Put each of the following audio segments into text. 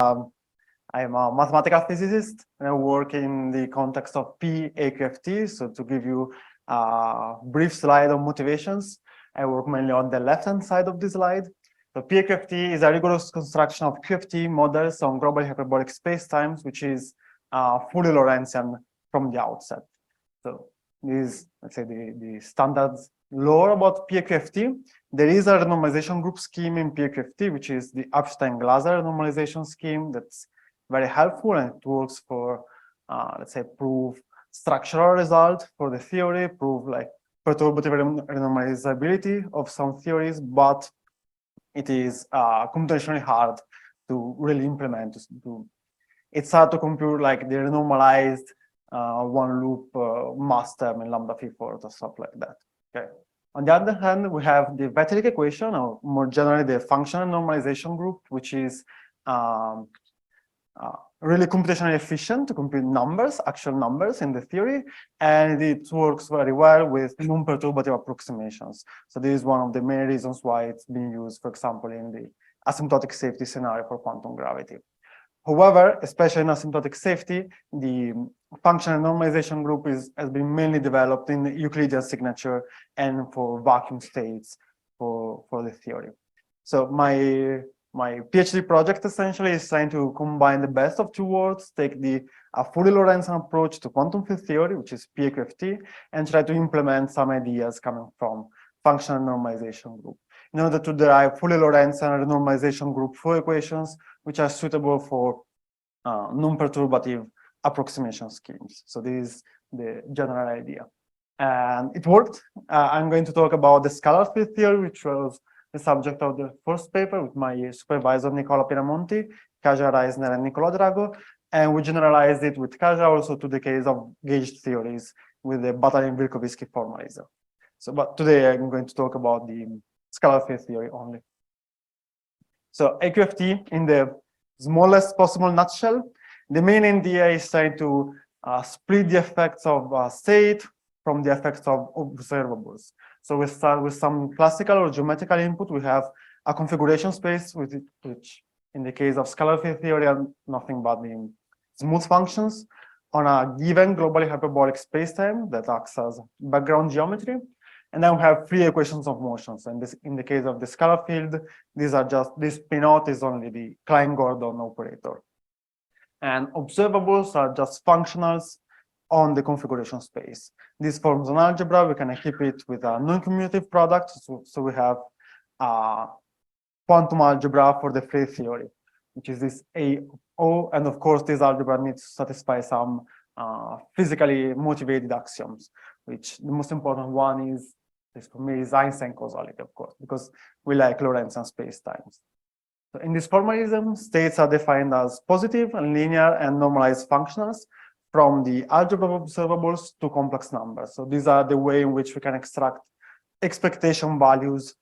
I'm a mathematical physicist, and I work in the context of PAQFT. So to give you a brief slide on motivations, I work mainly on the left-hand side of the slide. So PAQFT is a rigorous construction of QFT models on global hyperbolic spacetimes, which is fully Lorentzian from the outset. So this is, let's say, the standard lore about PAQFT. There is a renormalization group scheme in PAQFT, which is the Epstein-Glaser renormalization scheme that's very helpful, and it works for, let's say, prove structural result for the theory, prove like perturbative renormalizability of some theories, but it is computationally hard to really implement. It's hard to compute like the renormalized one loop mass term in lambda phi4 or stuff like that. Okay. On the other hand, we have the Wetterich equation, or more generally the functional normalization group, which is really computationally efficient to compute numbers, actual numbers in the theory, and it works very well with non-perturbative approximations. So this is one of the main reasons why it's being used, for example, in the asymptotic safety scenario for quantum gravity. However, especially in asymptotic safety, the functional normalization group has been mainly developed in the Euclidean signature and for vacuum states for the theory. So my PhD project essentially is trying to combine the best of two worlds, take a fully Lorentzian approach to quantum field theory, which is PAQFT, and try to implement some ideas coming from functional normalization group in order to derive fully Lorentzian renormalization group flow equations, which are suitable for non-perturbative approximation schemes. So this is the general idea. And it worked. I'm going to talk about the scalar field theory, which was the subject of the first paper with my supervisor, Nicola Pinamonti, Kaja Reisner, and Nicola Drago. And we generalized it with Kaja also to the case of gauged theories with the Batalin-Vilkovitsky formalism. So, but today I'm going to talk about the scalar field theory only. So AQFT, in the smallest possible nutshell, the main idea is trying to split the effects of state from the effects of observables. So we start with some classical or geometrical input. We have a configuration space, which in the case of scalar field theory are nothing but the smooth functions on a given globally hyperbolic spacetime that acts as background geometry. And then we have three equations of motions. And this, in the case of the scalar field, these are just, this P naught is only the Klein-Gordon operator. And observables are just functionals on the configuration space. This forms an algebra. We can equip it with a non-commutative product. So we have a quantum algebra for the free theory, which is this AO. And of course, this algebra needs to satisfy some physically motivated axioms, which the most important one is, for me, is Einstein causality, of course, because we like Lorentzian spacetimes. So in this formalism, states are defined as positive and linear and normalized functionals from the algebra of observables to complex numbers. So these are the way in which we can extract expectation values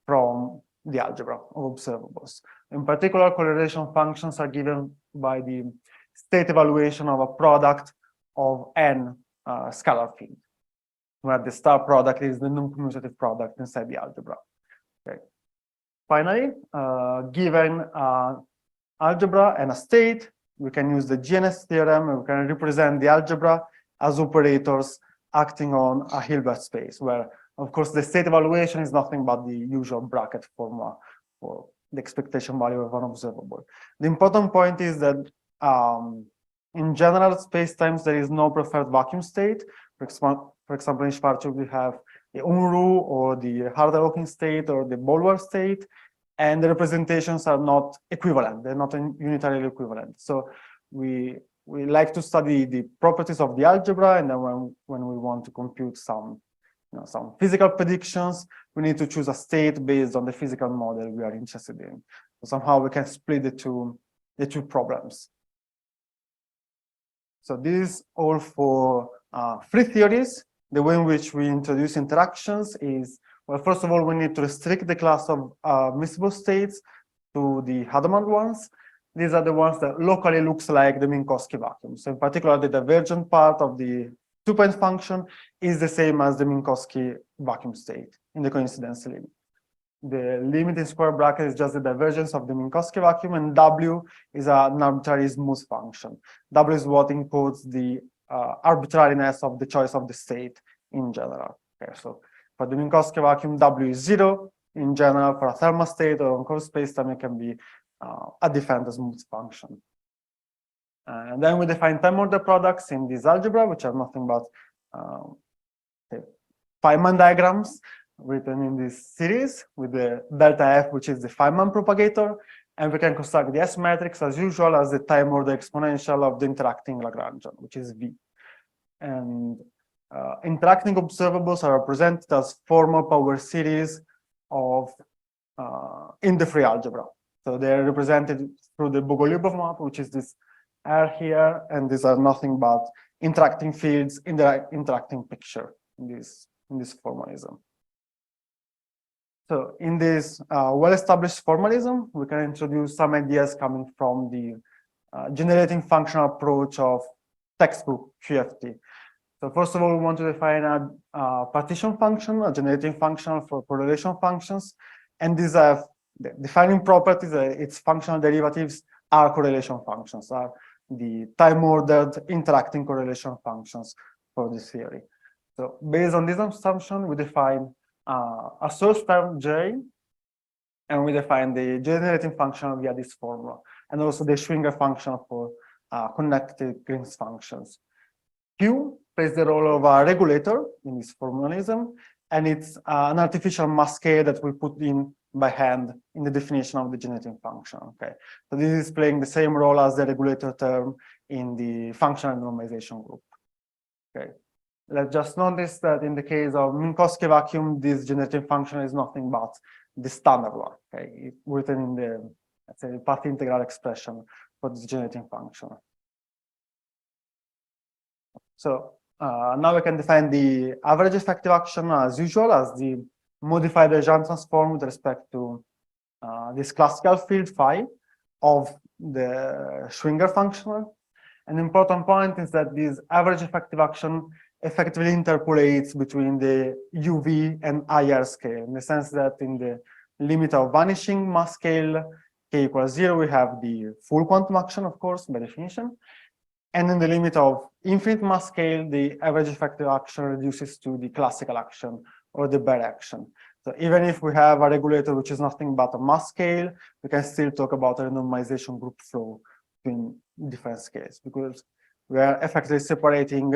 from the algebra of observables. In particular, correlation functions are given by the state evaluation of a product of n scalar field, where the star product is the non-commutative product inside the algebra. Okay. Finally, given algebra and a state, we can use the GNS theorem, and we can represent the algebra as operators acting on a Hilbert space, where, of course, the state evaluation is nothing but the usual bracket formula for the expectation value of an observable. The important point is that in general spacetimes, there is no preferred vacuum state. For example, in Schwarzschild, we have the Unruh or the Harder-Hawking state or the Bolwer state, and the representations are not equivalent. They're not unitarily equivalent. So we like to study the properties of the algebra, and then when we want to compute some physical predictions, we need to choose a state based on the physical model we are interested in. So somehow we can split the two problems. So this is all for free theories. The way in which we introduce interactions is, well, first of all, we need to restrict the class of miscible states to the Hadamard ones. These are the ones that locally looks like the Minkowski vacuum. So in particular, the divergent part of the two-point function is the same as the Minkowski vacuum state in the coincidence limit. the limit in square bracket is just the divergence of the Minkowski vacuum, and W is an arbitrary smooth function. W is what encodes the arbitrariness of the choice of the state in general. Okay, so for the Minkowski vacuum, W is 0. In general, for a thermal state or on curved spacetime, it can be a different smooth function. And then we define time order products in this algebra, which are nothing but Feynman diagrams written in this series with the delta F, which is the Feynman propagator. And we can construct the S matrix as usual as the time order exponential of the interacting Lagrangian, which is V. And interacting observables are represented as formal power series of in the free algebra. So they're represented through the Bogoliubov map, which is this R here, and these are nothing but interacting fields in the interacting picture in this formalism. So in this well-established formalism, we can introduce some ideas coming from the generating function approach of textbook QFT. So first of all, we want to define a partition function, a generating function for correlation functions, and these have the defining properties. Its functional derivatives are correlation functions, are the time-ordered interacting correlation functions for this theory. So based on this assumption, we define a source term J, and we define the generating function via this formula, and also the Schwinger function for connected Green's functions. Q plays the role of a regulator in this formalism, and it's an artificial mass scale that we put in by hand in the definition of the generating function. Okay, so this is playing the same role as the regulator term in the functional normalization group. Okay, let's just notice that in the case of Minkowski vacuum, this generating function is nothing but the standard one. Okay, it's written in the, let's say, path integral expression for this generating function. So now we can define the average effective action as usual as the modified Legendre transform with respect to this classical field phi of the Schwinger function. An important point is that this average effective action effectively interpolates between the UV and IR scale, in the sense that in the limit of vanishing mass scale k equals 0, we have the full quantum action, of course, by definition. And in the limit of infinite mass scale, the average effective action reduces to the classical action or the bare action. So even if we have a regulator which is nothing but a mass scale, we can still talk about a renormalization group flow between different scales, because we are effectively separating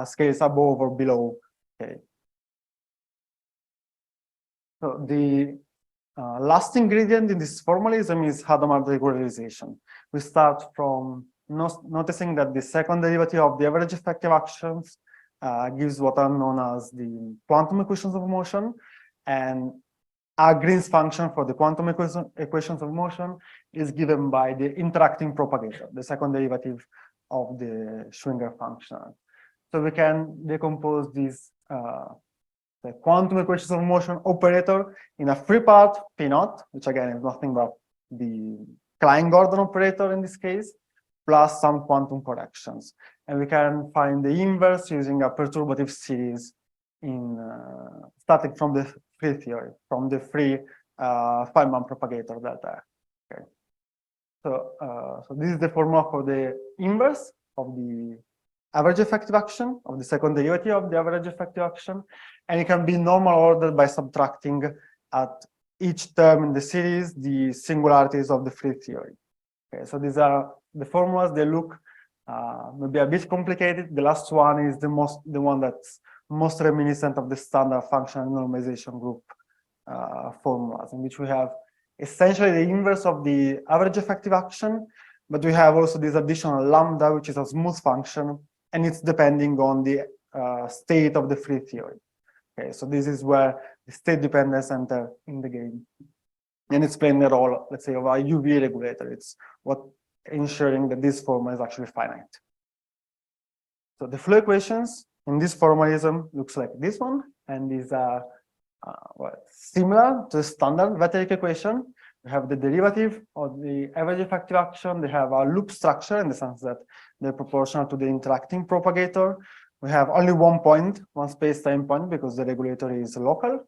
scales above or below K. So the last ingredient in this formalism is Hadamard regularization. We start from noticing that the second derivative of the average effective actions gives what are known as the quantum equations of motion, and our Green's function for the quantum equations of motion is given by the interacting propagator, the second derivative of the Schwinger function. So we can decompose this the quantum equations of motion operator in a free part P naught, which again is nothing but the Klein-Gordon operator in this case, plus some quantum corrections. And we can find the inverse using a perturbative series in starting from the free theory, from the free Feynman propagator delta. Okay. So this is the formula for the inverse of the average effective action, of the second derivative of the average effective action. And it can be normal ordered by subtracting at each term in the series the singularities of the free theory. Okay, so these are the formulas. They look maybe a bit complicated. The last one is the one that's most reminiscent of the standard functional normalization group formulas, in which we have essentially the inverse of the average effective action, but we have also this additional lambda, which is a smooth function, and it's depending on the state of the free theory. Okay, so this is where the state dependence enter in the game, and it's playing the role, let's say, of a UV regulator. It's what ensuring that this formula is actually finite. So the flow equations in this formalism looks like this one, and these are similar to the standard Wetterich equation. We have the derivative of the average effective action. They have a loop structure in the sense that they're proportional to the interacting propagator. We have only one point, one space-time point, because the regulator is local.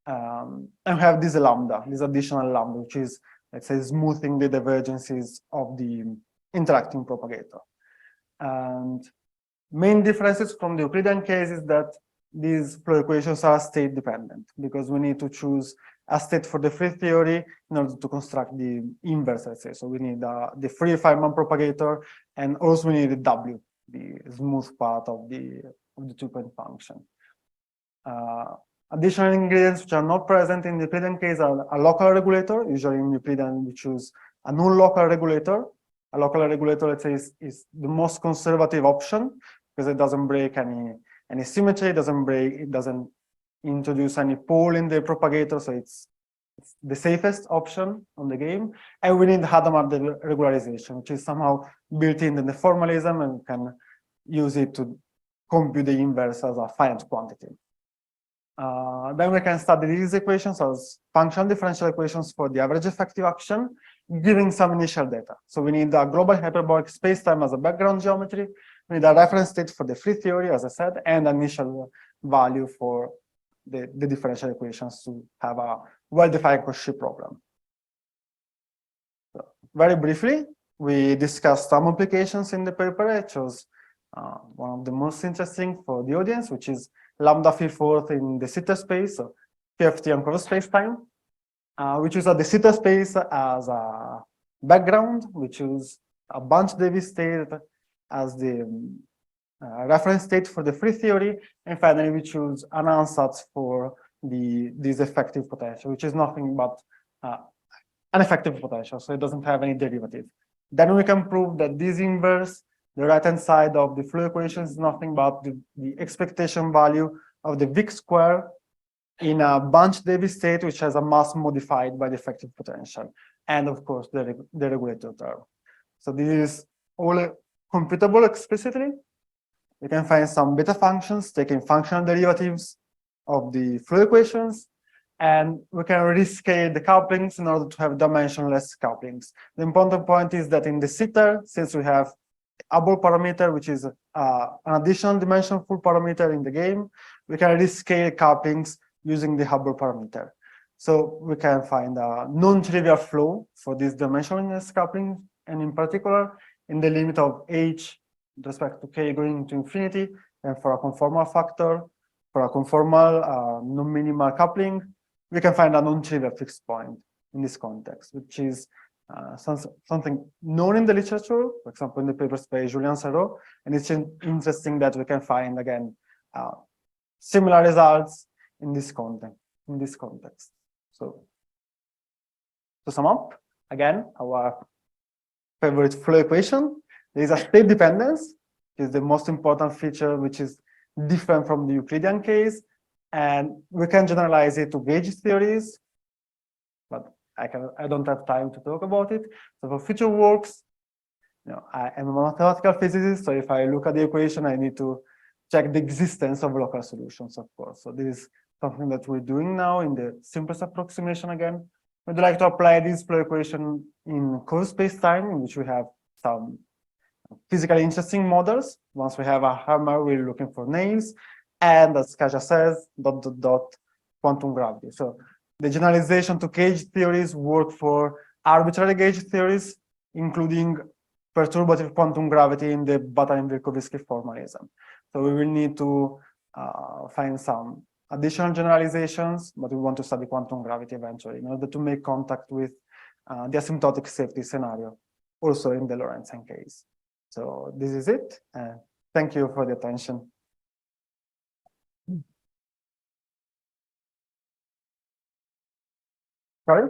And we have this lambda, this additional lambda, which is, let's say, smoothing the divergences of the interacting propagator. And main differences from the Euclidean case is that these flow equations are state dependent, because we need to choose a state for the free theory in order to construct the inverse, let's say. So we need the free Feynman propagator, and also we need the W, the smooth part of the two-point function. Additional ingredients which are not present in the Euclidean case are a local regulator. Usually in Euclidean, we choose a non-local regulator. A local regulator, let's say, is the most conservative option because it doesn't break any symmetry, it doesn't introduce any pole in the propagator, so it's the safest option on the game. And we need Hadamard regularization, which is somehow built in the formalism and can use it to compute the inverse as a finite quantity. Then we can study these equations as functional differential equations for the average effective action, giving some initial data. So we need a global hyperbolic spacetime as a background geometry. We need a reference state for the free theory, as I said, and initial value for the differential equations to have a well-defined Cauchy problem. So very briefly, we discussed some applications in the paper. I chose one of the most interesting for the audience, which is lambda phi fourth in de Sitter space, so PFT on curved spacetime. We choose the Sitter space as a background. We choose a Bunch-Davies state as the reference state for the free theory, and finally we choose an ansatz for this effective potential, which is nothing but an effective potential, so it doesn't have any derivative. Then we can prove that this inverse, the right-hand side of the flow equation, is nothing but the expectation value of the Vic square in a Bunch-Davies state, which has a mass modified by the effective potential, and of course the regulator term. So this is all computable explicitly. We can find some beta functions taking functional derivatives of the flow equations, and we can rescale the couplings in order to have dimensionless couplings. The important point is that in the Sitter, since we have Hubble parameter, which is an additional dimensional full parameter in the game, we can rescale couplings using the Hubble parameter. So we can find a non-trivial flow for this dimensionless coupling, and in particular, in the limit of h with respect to k going to infinity, and for a conformal factor, for a conformal non-minimal coupling, we can find a non-trivial fixed point in this context, which is something known in the literature, for example, in the papers by Julien Serrault, and it's interesting that we can find, again, similar results in this context. So, to sum up, again, our favorite flow equation, there is a state dependence, which is the most important feature, which is different from the Euclidean case, and we can generalize it to gauge theories, but I don't have time to talk about it. So for future works, I am a mathematical physicist, so if I look at the equation, I need to check the existence of local solutions, of course. So this is something that we're doing now in the simplest approximation again. We'd like to apply this flow equation in curved spacetime, in which we have some physically interesting models. Once we have a hammer, we're looking for nails, and as Kasia says, ... quantum gravity. So the generalization to gauge theories work for arbitrary gauge theories, including perturbative quantum gravity in the Batarin-Vilkovisky formalism. So we will need to find some additional generalizations, but we want to study quantum gravity eventually in order to make contact with the asymptotic safety scenario, also in the Lorentzian case. So this is it. Thank you for the attention. Sorry?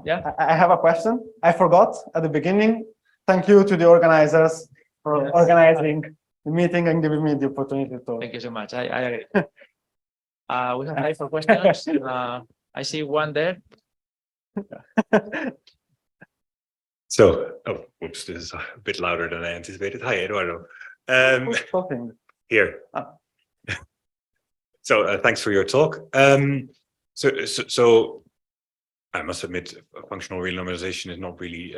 Yeah. I have a question. I forgot at the beginning. Thank you to the organizers for organizing the meeting and giving me the opportunity to talk. Thank you so much. I agree. We have time for questions. I see one there. So, oops, this is a bit louder than I anticipated. Hi, Eduardo. Here. So, thanks for your talk. So I must admit, functional renormalization is not really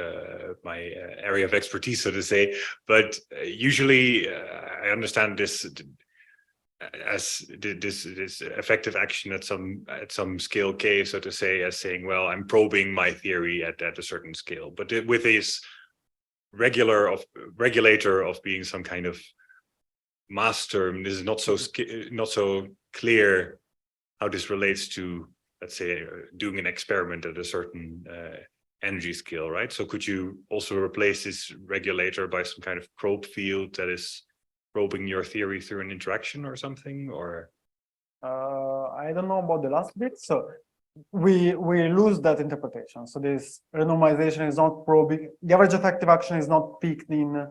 my area of expertise, so to say. But usually, I understand this. as this effective action at some scale k, so to say, as saying, well, I'm probing my theory at a certain scale, but with this regulator of being some kind of mass term, this is not so clear how this relates to, let's say, doing an experiment at a certain energy scale, right? So could you also replace this regulator by some kind of probe field that is probing your theory through an interaction or something? Or I don't know about the last bit. So we lose that interpretation. So this renormalization is not probing. The average effective action is not peaked in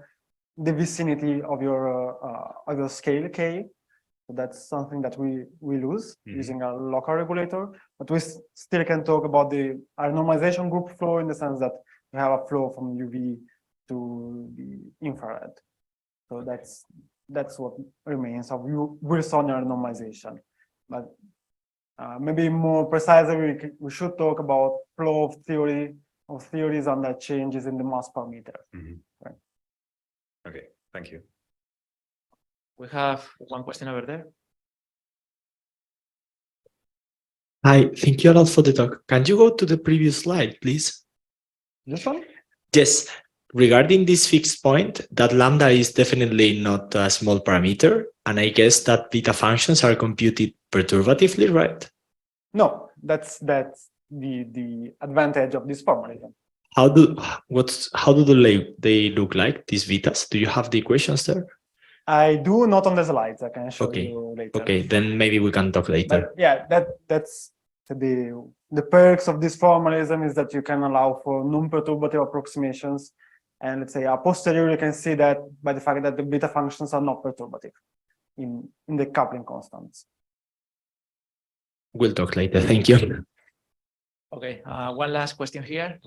the vicinity of your scale k. So that's something that we lose using a local regulator. But we still can talk about the renormalization group flow in the sense that we have a flow from UV to the infrared. So that's what remains of Wilsonian renormalization. But maybe more precisely, we should talk about flow of theories under changes in the mass parameter. Right. Okay, thank you. We have one question over there. Hi, thank you a lot for the talk. Can you go to the previous slide, please? This one? Yes. Regarding this fixed point, that lambda is definitely not a small parameter, and I guess that beta functions are computed perturbatively, right? No, that's the advantage of this formalism. How do they look like, these betas? Do you have the equations there? I do, not on the slides. I can show Okay. you later. Okay, then maybe we can talk later. But yeah, that's the perks of this formalism is that you can allow for non-perturbative approximations. And let's say a posteriori, you can see that by the fact that the beta functions are not perturbative in the coupling constants. We'll talk later. Thank you. Okay, one last question here.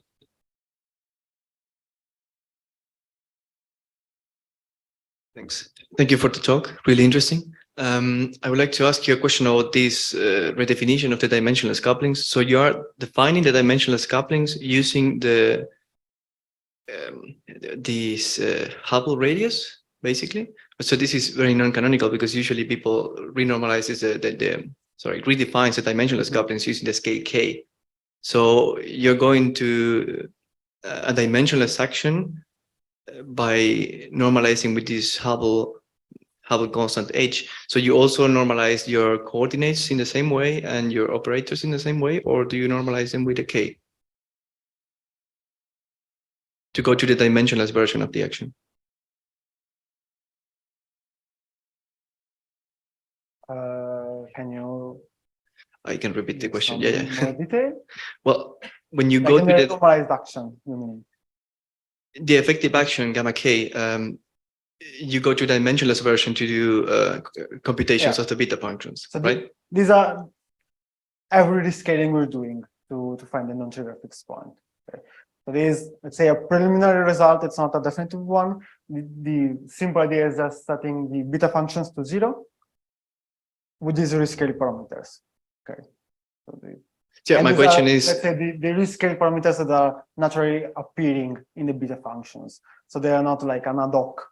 Thanks. Thank you for the talk. Really interesting. I would like to ask you a question about this redefinition of the dimensionless couplings. So you are defining the dimensionless couplings using this Hubble radius, basically. So this is very non-canonical because usually people renormalizes redefines the dimensionless couplings using the scale k. So you're going to a dimensionless action by normalizing with this Hubble constant h. So you also normalize your coordinates in the same way and your operators in the same way, or do you normalize them with a k to go to the dimensionless version of the action? Can you? I can repeat the question. Yeah. More detail? Well, when you Like go to the normalized action, you mean? The effective action gamma k, you go to the dimensionless version to do computations of the beta functions, So right? These are every rescaling we're doing to find the non-trivial fixed point. Okay. So there is, let's say, a preliminary result. It's not a definitive one. The simple idea is just setting the beta functions to 0 with these rescale parameters. Okay. So my question is, let's say the rescale parameters that are naturally appearing in the beta functions. So they are not like an ad hoc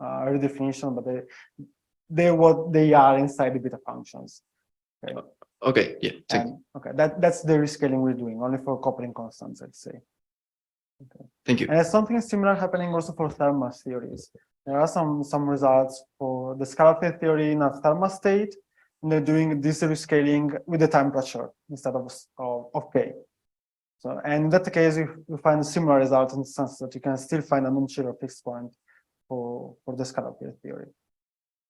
redefinition, but they're what they are inside the beta functions. Okay. Okay. Yeah. Okay. That's the rescaling we're doing only for coupling constants, let's say. Okay. Thank you. And there's something similar happening also for thermal theories. There are some results for the scalar field theory in a thermal state. And they're doing this rescaling with the temperature instead of k. So, and in that case, you find a similar result in the sense that you can still find a non-trivial fixed point for the scalar field theory.